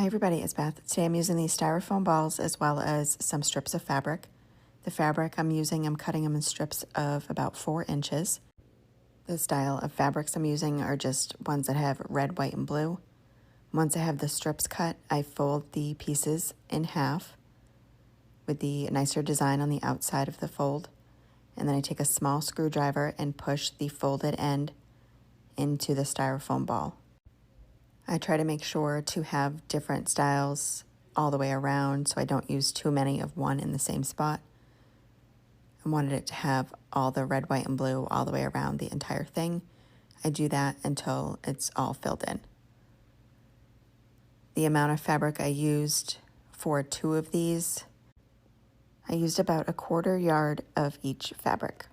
Hi everybody, it's Beth. Today I'm using these styrofoam balls as well as some strips of fabric. The fabric I'm cutting them in strips of about 4 inches. The style of fabrics I'm using are just ones that have red, white, and blue. Once I have the strips cut, I fold the pieces in half with the nicer design on the outside of the fold. And then I take a small screwdriver and push the folded end into the styrofoam ball. I try to make sure to have different styles all the way around so I don't use too many of one in the same spot. I wanted it to have all the red, white, and blue all the way around the entire thing. I do that until it's all filled in. The amount of fabric I used for 2 of these, I used about 1/4 yard of each fabric.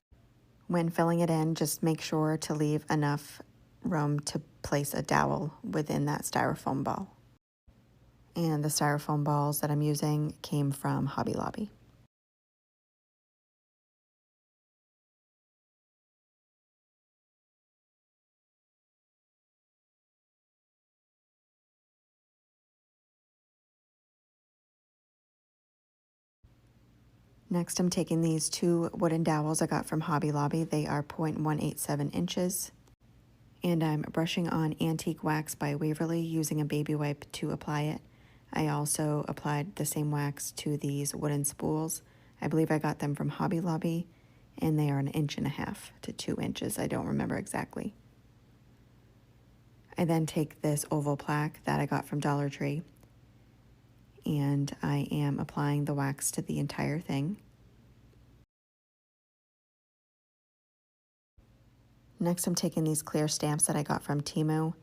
When filling it in, just make sure to leave enough room to place a dowel within that styrofoam ball. And the styrofoam balls that I'm using came from Hobby Lobby. Next, I'm taking these 2 wooden dowels I got from Hobby Lobby. They are 0.187 inches. And I'm brushing on Antique Wax by Waverly using a baby wipe to apply it. I also applied the same wax to these wooden spools. I believe I got them from Hobby Lobby, and they are 1.5 to 2 inches. I don't remember exactly. I then take this oval plaque that I got from Dollar Tree, and I am applying the wax to the entire thing. Next, I'm taking these clear stamps that I got from Temu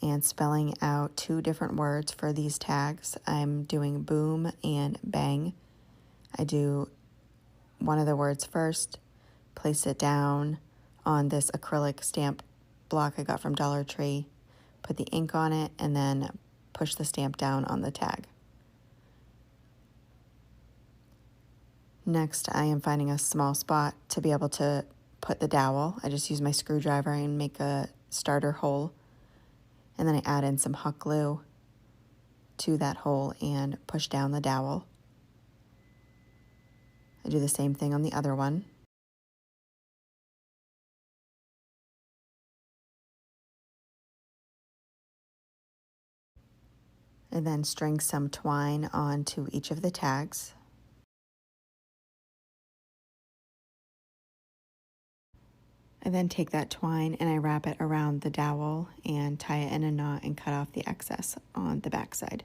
and spelling out 2 different words for these tags. I'm doing boom and bang. I do one of the words first, place it down on this acrylic stamp block I got from Dollar Tree, put the ink on it, and then push the stamp down on the tag. Next, I am finding a small spot to be able to put the dowel. I just use my screwdriver and make a starter hole, and then I add in some hot glue to that hole and push down the dowel. I do the same thing on the other one. And then string some twine onto each of the tags. I then take that twine and I wrap it around the dowel and tie it in a knot and cut off the excess on the back side.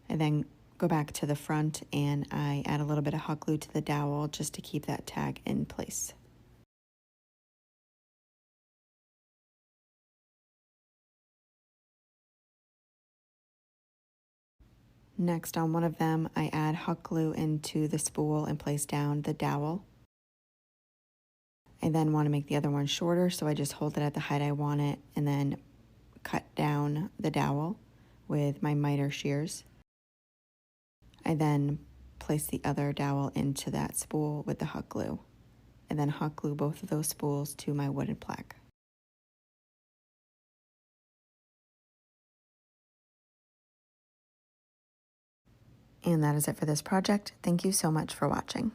I then go back to the front and I add a little bit of hot glue to the dowel just to keep that tag in place. Next, on one of them, I add hot glue into the spool and place down the dowel. I then want to make the other one shorter, so I just hold it at the height I want it and then cut down the dowel with my miter shears. I then place the other dowel into that spool with the hot glue, and then hot glue both of those spools to my wooden plaque. And that is it for this project. Thank you so much for watching.